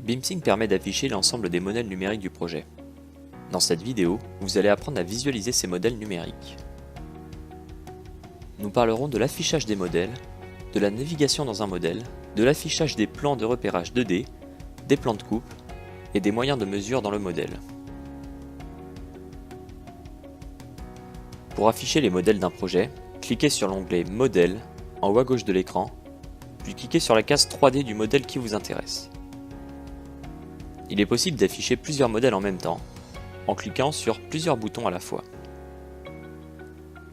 BIMsync permet d'afficher l'ensemble des modèles numériques du projet. Dans cette vidéo, vous allez apprendre à visualiser ces modèles numériques. Nous parlerons de l'affichage des modèles, de la navigation dans un modèle, de l'affichage des plans de repérage 2D, des plans de coupe et des moyens de mesure dans le modèle. Pour afficher les modèles d'un projet, cliquez sur l'onglet Modèles en haut à gauche de l'écran, puis cliquez sur la case 3D du modèle qui vous intéresse. Il est possible d'afficher plusieurs modèles en même temps, en cliquant sur plusieurs boutons à la fois.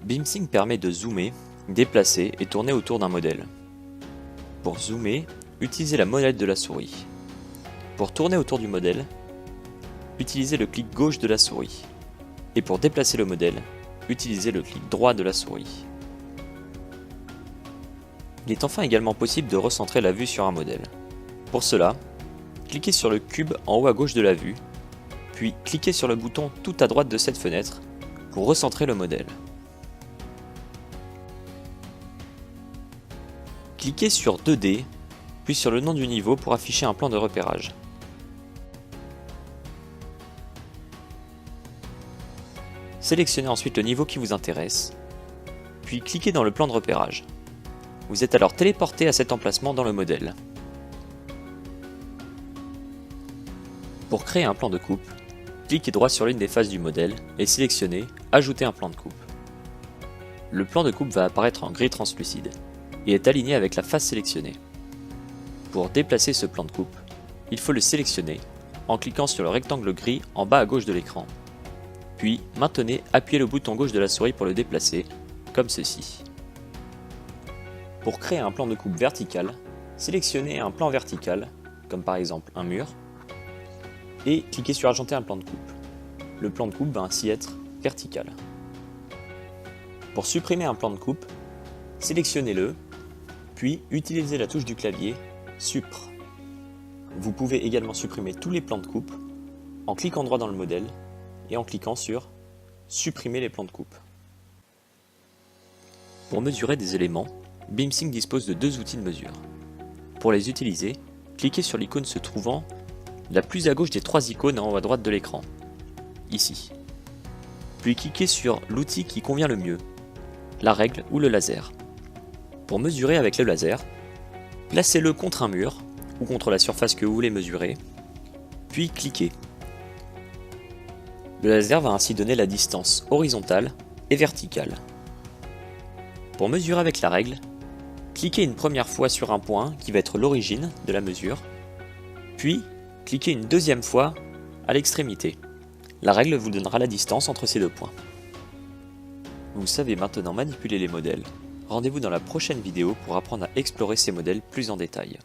BIMsync permet de zoomer, déplacer et tourner autour d'un modèle. Pour zoomer, utilisez la molette de la souris. Pour tourner autour du modèle, utilisez le clic gauche de la souris. Et pour déplacer le modèle, utilisez le clic droit de la souris. Il est enfin également possible de recentrer la vue sur un modèle. Pour cela, cliquez sur le cube en haut à gauche de la vue, puis cliquez sur le bouton tout à droite de cette fenêtre pour recentrer le modèle. Cliquez sur 2D, puis sur le nom du niveau pour afficher un plan de repérage. Sélectionnez ensuite le niveau qui vous intéresse, puis cliquez dans le plan de repérage. Vous êtes alors téléporté à cet emplacement dans le modèle. Pour créer un plan de coupe, cliquez droit sur l'une des faces du modèle et sélectionnez « Ajouter un plan de coupe ». Le plan de coupe va apparaître en gris translucide et est aligné avec la face sélectionnée. Pour déplacer ce plan de coupe, il faut le sélectionner en cliquant sur le rectangle gris en bas à gauche de l'écran. Puis, maintenez, appuyez le bouton gauche de la souris pour le déplacer, comme ceci. Pour créer un plan de coupe vertical, sélectionnez un plan vertical, comme par exemple un mur, et cliquez sur Ajouter un plan de coupe. Le plan de coupe va ainsi être vertical. Pour supprimer un plan de coupe, sélectionnez-le, puis utilisez la touche du clavier Supr. Vous pouvez également supprimer tous les plans de coupe en cliquant droit dans le modèle et en cliquant sur Supprimer les plans de coupe. Pour mesurer des éléments, BIMsync dispose de deux outils de mesure. Pour les utiliser, cliquez sur l'icône se trouvant la plus à gauche des trois icônes en haut à droite de l'écran, ici. Puis cliquez sur l'outil qui convient le mieux, la règle ou le laser. Pour mesurer avec le laser, placez-le contre un mur ou contre la surface que vous voulez mesurer, puis cliquez. Le laser va ainsi donner la distance horizontale et verticale. Pour mesurer avec la règle, cliquez une première fois sur un point qui va être l'origine de la mesure, puis cliquez une deuxième fois à l'extrémité. La règle vous donnera la distance entre ces deux points. Vous savez maintenant manipuler les modèles. Rendez-vous dans la prochaine vidéo pour apprendre à explorer ces modèles plus en détail.